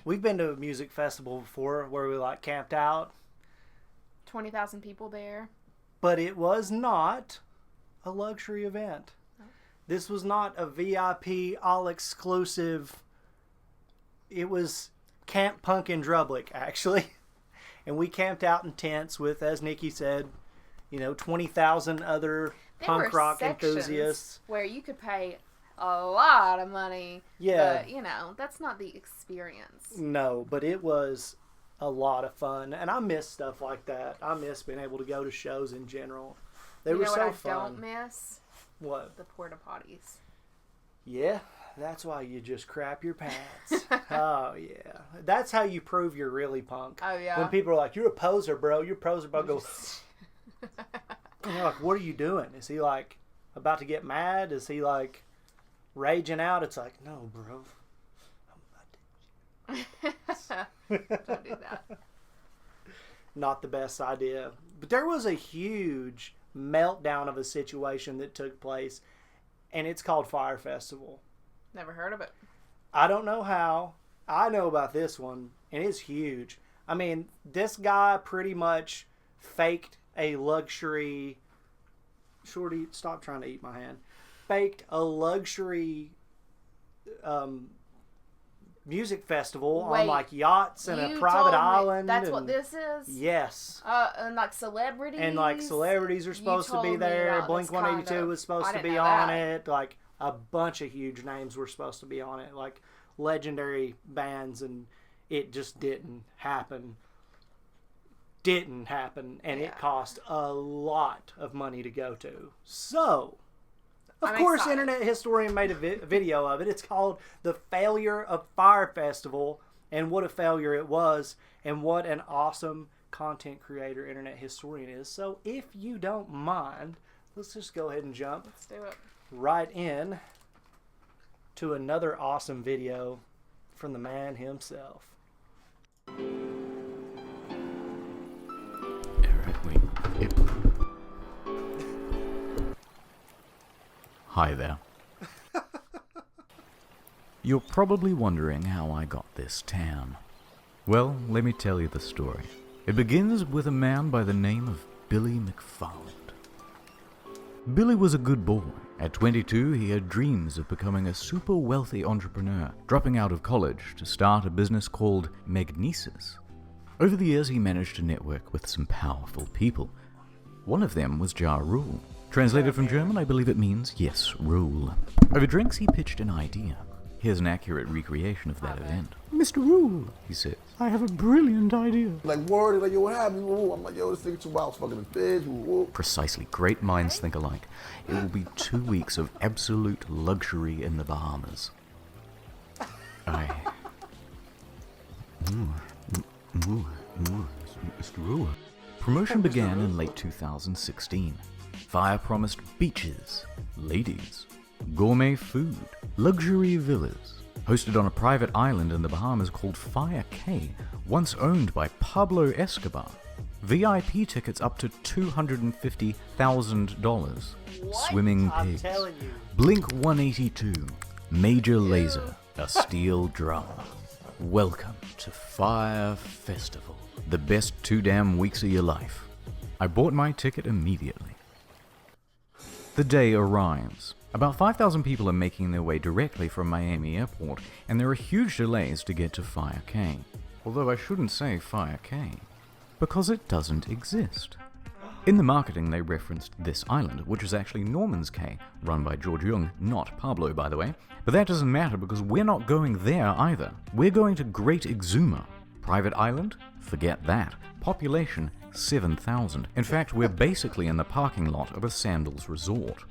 We've been to a music festival before where we like camped out. 20,000 people there. But it was not a luxury event. Oh. This was not a VIP, all-exclusive. It was Camp Punk in Drublic, actually. And we camped out in tents with, as Nikki said, 20,000 other punk rock enthusiasts. Where you could pay a lot of money. Yeah. But, that's not the experience. No, but it was a lot of fun. And I miss stuff like that. I miss being able to go to shows in general. They were so fun. You know what I don't miss? What? The porta potties. Yeah, that's why you just crap your pants. Oh, yeah. That's how you prove you're really punk. Oh, yeah. When people are like, you're a poser, bro. You're a poser, bro. Go. And you're like, what are you doing? Is he like about to get mad? Is he like raging out? It's like, no, bro. Don't do that. Not the best idea. But there was a huge meltdown of a situation that took place, and it's called FyreFestival. Never heard of it. I don't know how. I know about this one, and it's huge. I mean, this guy pretty much faked a luxury... Shorty, stop trying to eat my hand. Faked a luxury music festival on like yachts and a private island. That's what this is? Yes. And like celebrities. And like celebrities are supposed to be there. Blink 182 was supposed to be on it. Like a bunch of huge names were supposed to be on it. Like legendary bands, and it just didn't happen. And it cost a lot of money to go to. So, of course, Internet Historian made a video of it. It's called The Failure of FyreFestival, and what a failure it was, and what an awesome content creator Internet Historian is. So, if you don't mind, let's just go ahead and jump Let's do it. right in to another awesome video from the man himself. Hi there. You're probably wondering how I got this tan. Well, let me tell you the story. It begins with a man by the name of Billy McFarland. Billy was a good boy. At 22, he had dreams of becoming a super wealthy entrepreneur, dropping out of college to start a business called reminisce. Over the years, he managed to network with some powerful people. One of them was Ja Rule. Translated from German, I believe it means, yes, rule. Over drinks, he pitched an idea. Here's an accurate recreation of that event. Mr. Rule, he says, I have a brilliant idea. Like, word, like, yo, what happened? I'm like, yo, this nigga too wild, fucking the bitch. Precisely. Great minds think alike. It will be 2 weeks of absolute luxury in the Bahamas. Mr. Rule. Promotion began in late 2016. Fyre promised beaches, ladies, gourmet food, luxury villas. Hosted on a private island in the Bahamas called Fyre Cay, once owned by Pablo Escobar. VIP tickets up to $250,000. Swimming pigs. Blink 182. Major Lazer. A steel drum. Welcome to FyreFestival. The best 2 damn weeks of your life. I bought my ticket immediately. The day arrives. About 5,000 people are making their way directly from Miami Airport, and there are huge delays to get to Fyre Cay. Although I shouldn't say Fyre Cay, because it doesn't exist. In the marketing, they referenced this island, which is actually Norman's Cay, run by George Jung, not Pablo, by the way. But that doesn't matter because we're not going there either. We're going to Great Exuma. Private island? Forget that. Population? 7,000. In fact, we're basically in the parking lot of a sandals resort.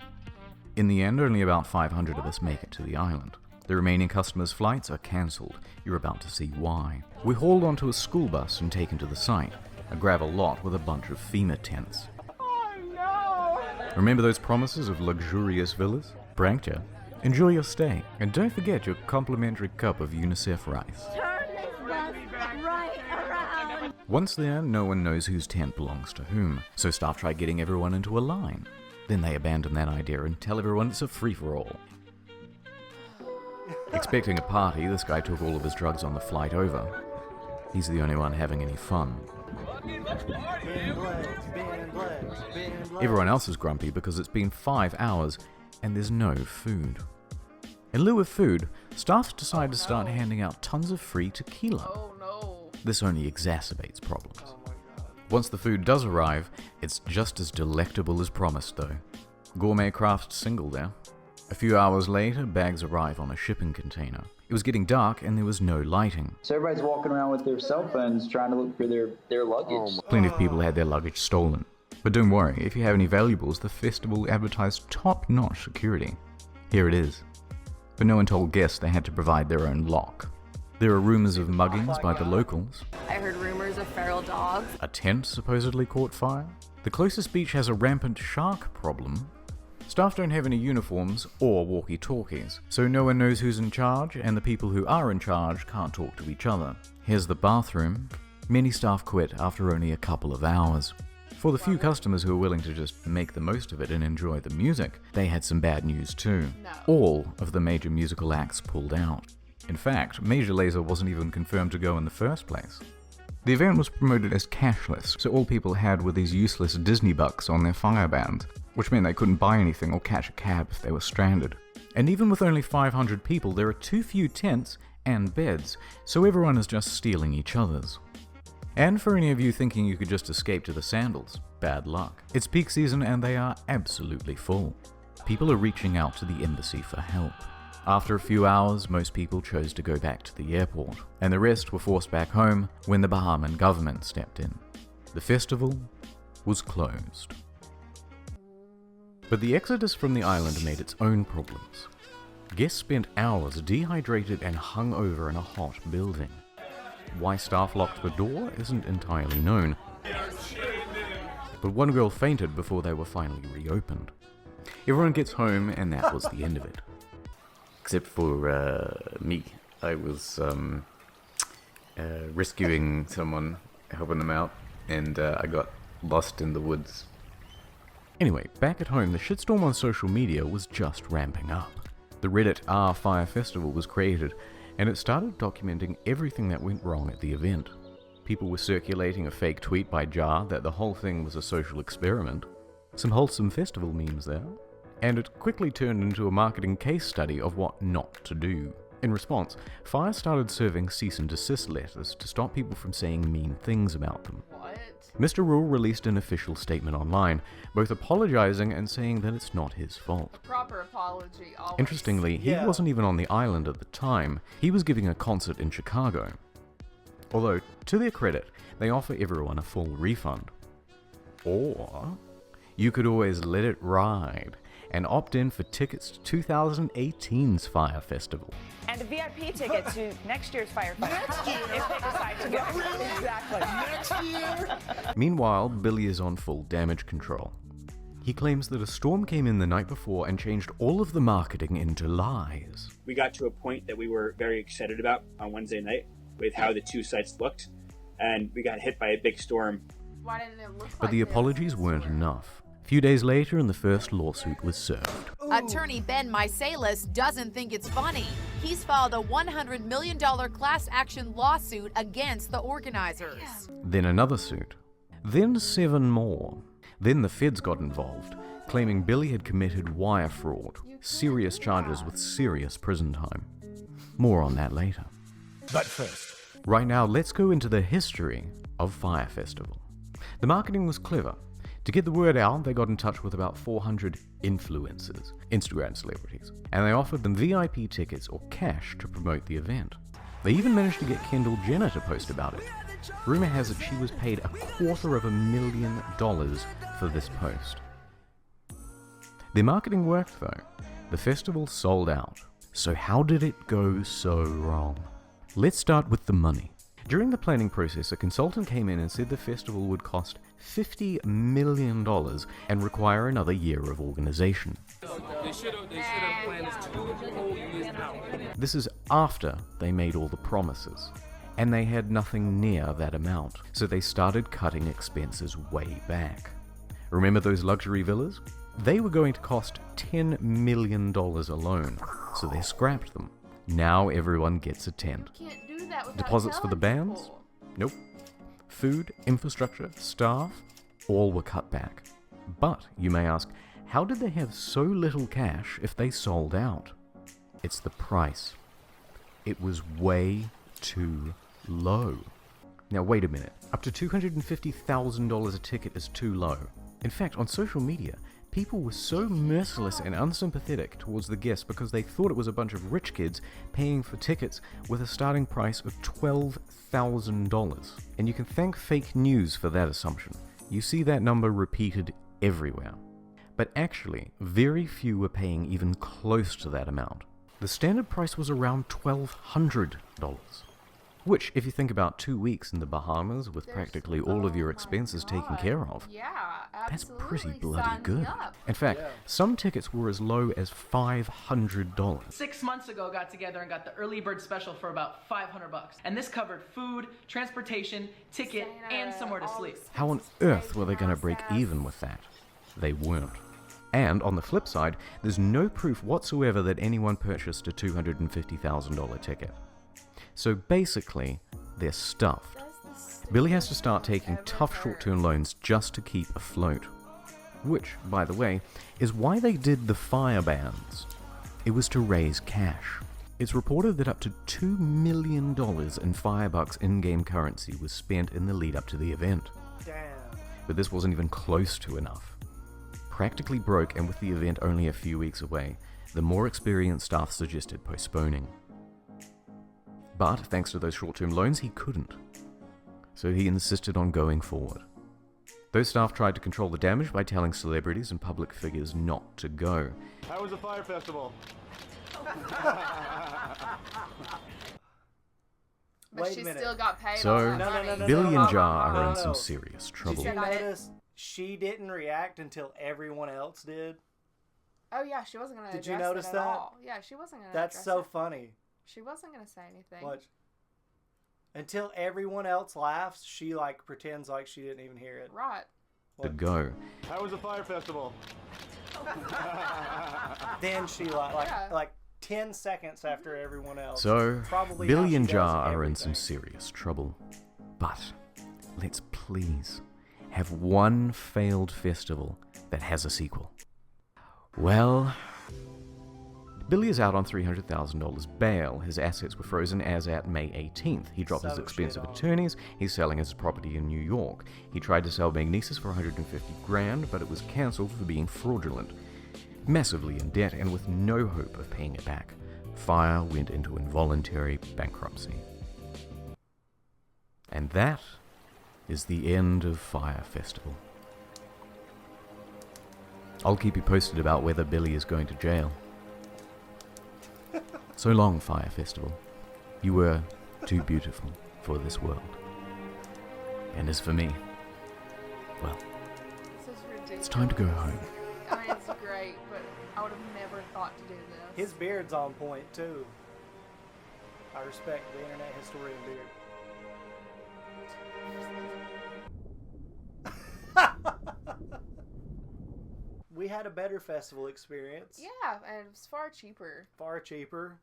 In the end, only about 500 of us make it to the island. The remaining customers' flights are cancelled. You're about to see why. We're hauled onto a school bus and taken to the site, a gravel lot with a bunch of FEMA tents. Oh no! Remember those promises of luxurious villas? Pranked ya? Enjoy your stay, and don't forget your complimentary cup of UNICEF rice. Turn this bus right around. Once there, no one knows whose tent belongs to whom, so staff try getting everyone into a line. Then they abandon that idea and tell everyone it's a free-for-all. Expecting a party, this guy took all of his drugs on the flight over. He's the only one having any fun. Everyone else is grumpy because it's been 5 hours and there's no food. In lieu of food, staff decide to start handing out tons of free tequila. Oh no. This only exacerbates problems. Once the food does arrive, it's just as delectable as promised though. Gourmet craft single there. A few hours later, bags arrive on a shipping container. It was getting dark and there was no lighting. So everybody's walking around with their cell phones trying to look for their luggage. Plenty of people had their luggage stolen. But don't worry, if you have any valuables, the festival advertised top-notch security. Here it is. But no one told guests they had to provide their own lock. There are rumors of muggings by the locals. I heard rumors of feral dogs. A tent supposedly caught fire. The closest beach has a rampant shark problem. Staff don't have any uniforms or walkie-talkies, so no one knows who's in charge, and the people who are in charge can't talk to each other. Here's the bathroom. Many staff quit after only a couple of hours. For the few customers who were willing to just make the most of it and enjoy the music, they had some bad news too. No. All of the major musical acts pulled out. In fact, Major Lazer wasn't even confirmed to go in the first place. The event was promoted as cashless, so all people had were these useless Disney bucks on their Fyre band, which meant they couldn't buy anything or catch a cab if they were stranded. And even with only 500 people, there are too few tents and beds, so everyone is just stealing each other's. And for any of you thinking you could just escape to the sandals, bad luck. It's peak season and they are absolutely full. People are reaching out to the embassy for help. After a few hours, most people chose to go back to the airport, and the rest were forced back home when the Bahamian government stepped in. The festival was closed. But the exodus from the island made its own problems. Guests spent hours dehydrated and hung over in a hot building. Why staff locked the door isn't entirely known, but one girl fainted before they were finally reopened. Everyone gets home and that was the end of it. Except for me. I was rescuing someone, helping them out, and I got lost in the woods. Anyway, back at home, the shitstorm on social media was just ramping up. The Reddit FyreFestival was created, and it started documenting everything that went wrong at the event. People were circulating a fake tweet by Jar that the whole thing was a social experiment. Some wholesome festival memes there. And it quickly turned into a marketing case study of what not to do. In response, Fyre started serving cease and desist letters to stop people from saying mean things about them. What? Mr. Rule released an official statement online, both apologizing and saying that it's not his fault. Proper apology, always. Interestingly, he wasn't even on the island at the time. He was giving a concert in Chicago. Although, to their credit, they offer everyone a full refund. Or you could always let it ride and opt in for tickets to 2018's FyreFestival. And a VIP ticket to next year's FyreFestival if they decide to go. Exactly. Next year? Meanwhile, Billy is on full damage control. He claims that a storm came in the night before and changed all of the marketing into lies. We got to a point that we were very excited about on Wednesday night with how the two sites looked, and we got hit by a big storm. Why didn't it look But like the this? apologies weren't enough. A few days later, and the first lawsuit was served. Attorney Ben Misalis doesn't think it's funny. He's filed a $100 million class action lawsuit against the organizers. Then another suit. Then 7 more. Then the feds got involved, claiming Billy had committed wire fraud. Serious charges with serious prison time. More on that later. But first, Right now, let's go into the history of FyreFestival. The marketing was clever. To get the word out, they got in touch with about 400 influencers, Instagram celebrities, and they offered them VIP tickets or cash to promote the event. They even managed to get Kendall Jenner to post about it. Rumor has it she was paid $250,000 for this post. Their marketing worked though. The festival sold out. So how did it go so wrong? Let's start with the money. During the planning process, a consultant came in and said the festival would cost $50 million and require another year of organization. They should have planned this 2 whole years out. This is after they made all the promises, and they had nothing near that amount, so they started cutting expenses way back. Remember those luxury villas? They were going to cost $10 million alone, so they scrapped them. Now everyone gets a tent. You can't do that without Deposits for the telling bands? people. Nope. Food, infrastructure, staff, all were cut back. But, you may ask, how did they have so little cash if they sold out? It's the price. It was way too low. Now wait a minute, up to $250,000 a ticket is too low. In fact, on social media, people were so merciless and unsympathetic towards the guests because they thought it was a bunch of rich kids paying for tickets with a starting price of $12,000. And you can thank fake news for that assumption. You see that number repeated everywhere. But actually, very few were paying even close to that amount. The standard price was around $1,200. Which, if you think about 2 weeks in the Bahamas with practically all of your expenses taken care of, Yeah, that's absolutely. pretty bloody Sign me good. up. In fact, some tickets were as low as $500. 6 months ago, got together and got the early bird special for about $500. And this covered food, transportation, ticket, and somewhere to sleep. How on earth were they going to break even with that? They weren't. And on the flip side, there's no proof whatsoever that anyone purchased a $250,000 ticket. So basically, they're stuffed. Billy has to start taking tough short-term loans just to keep afloat. Which, by the way, is why they did the Fyre bans. It was to raise cash. It's reported that up to $2 million in Firebucks in-game currency was spent in the lead-up to the event. Damn. But this wasn't even close to enough. Practically broke, and with the event only a few weeks away, the more experienced staff suggested postponing. But thanks to those short-term loans, he couldn't. So he insisted on going forward. Those staff tried to control the damage by telling celebrities and public figures not to go. How was the FyreFestival? But she still got paid. So, Billy and Jar are in some serious trouble. Did you notice she didn't react until everyone else did? Oh yeah, she wasn't gonna. Did you address notice it that? at all. Yeah, she wasn't gonna. That's address so it. funny. She wasn't gonna say anything. Watch. Until everyone else laughs, she like pretends like she didn't even hear it. Right. To go. How was the FyreFestival? Then she like 10 seconds after everyone else. So, Probably Billy how and she Jar does are in everything. some serious trouble. But, let's please have one failed festival that has a sequel. Well, Billy is out on $300,000 bail. His assets were frozen as at May 18th. He dropped his expensive attorneys. He's selling his property in New York. He tried to sell Magnesis for $150,000, but it was cancelled for being fraudulent. Massively in debt and with no hope of paying it back, Fyre went into involuntary bankruptcy. And that is the end of FyreFestival. I'll keep you posted about whether Billy is going to jail. So long, FyreFestival. You were too beautiful for this world. And as for me, well, This is ridiculous. it's time to go home. I mean, it's great, but I would have never thought to do this. His beard's on point too. I respect the internet historian beard. We had a better festival experience. Yeah, and it was far cheaper. Far cheaper.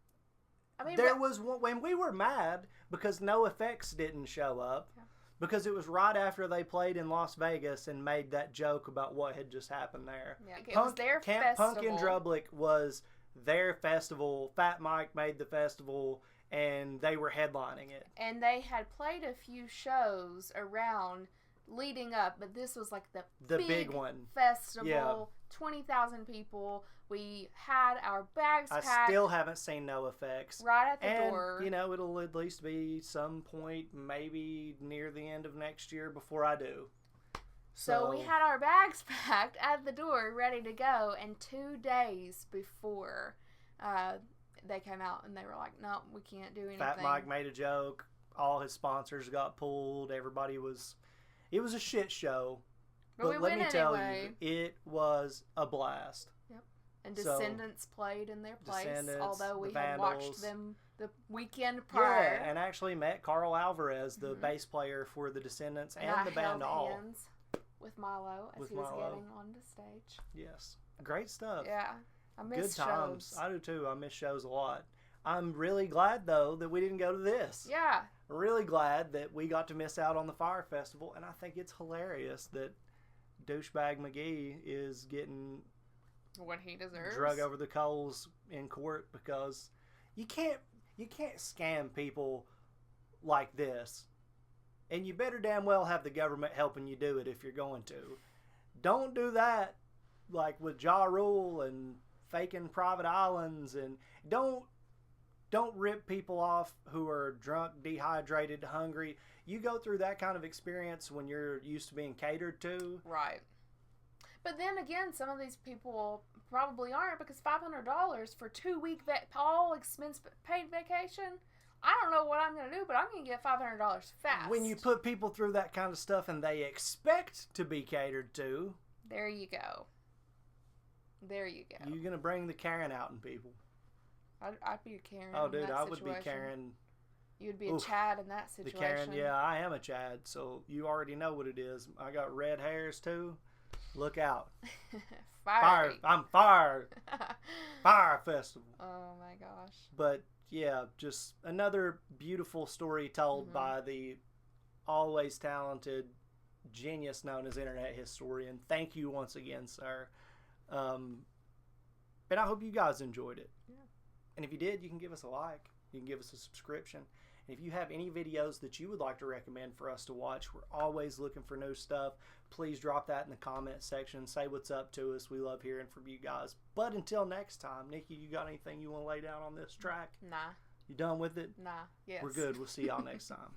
I mean, There was one when we were mad because No Effects didn't show up. Yeah. Because it was right after they played in Las Vegas and made that joke about what had just happened there. Yeah, it was their Camp festival. Pumpkin Drublic was their festival. Fat Mike made the festival, and they were headlining it. And they had played a few shows around leading up, but this was like the big one. festival. Yeah. 20,000 people. We had our bags I packed. still haven't seen No Effects. Right at the and, door. You know, it'll at least be some point, maybe near the end of next year before I do. So we had our bags packed at the door, ready to go, and 2 days before they came out, and they were like, no, we can't do anything. Fat Mike made a joke. All his sponsors got pulled. Everybody was... It was a shit show. But we let went me tell anyway. you, it was a blast. Yep. And Descendants played in their place, Descendants, although we the had Vandals. watched them the weekend prior. Yeah, and actually met Carl Alvarez, the bass player for the Descendants and I the band held all. hands with Milo as he was getting on the stage. Yes. Great stuff. Yeah. I miss Good times. shows. I do too. I miss shows a lot. I'm really glad, though, that we didn't go to this. Yeah. Really glad that we got to miss out on the Fyre Festival, and I think it's hilarious that douchebag McGee is getting what he deserves, drug over the coals in court, because you can't scam people like this, and you better damn well have the government helping you do it if you're going to. Don't do that like with Ja Rule and faking private islands, and don't rip people off who are drunk, dehydrated, hungry. You go through that kind of experience when you're used to being catered to. Right. But then again, some of these people probably aren't, because $500 for 2-week all expense paid vacation, I don't know what I'm going to do, but I'm going to get $500 fast. When you put people through that kind of stuff and they expect to be catered to. There you go. There you go. You're going to bring the Karen out in people. I'd be a Karen. Oh, dude, I would situation. be Karen. You'd be a Chad in that situation. The Karen, yeah, I am a Chad, so you already know what it is. I got red hairs too. Look out. Fire. I'm fired. FyreFestival. Oh my gosh. But yeah, just another beautiful story told by the always talented genius known as Internet Historian. Thank you once again, sir. And I hope you guys enjoyed it. Yeah. And if you did, you can give us a like. You can give us a subscription. And if you have any videos that you would like to recommend for us to watch, we're always looking for new stuff. Please drop that in the comment section. Say what's up to us. We love hearing from you guys. But until next time, Nikki, you got anything you want to lay down on this track? Nah. You done with it? Nah. Yes. We're good. We'll see y'all next time.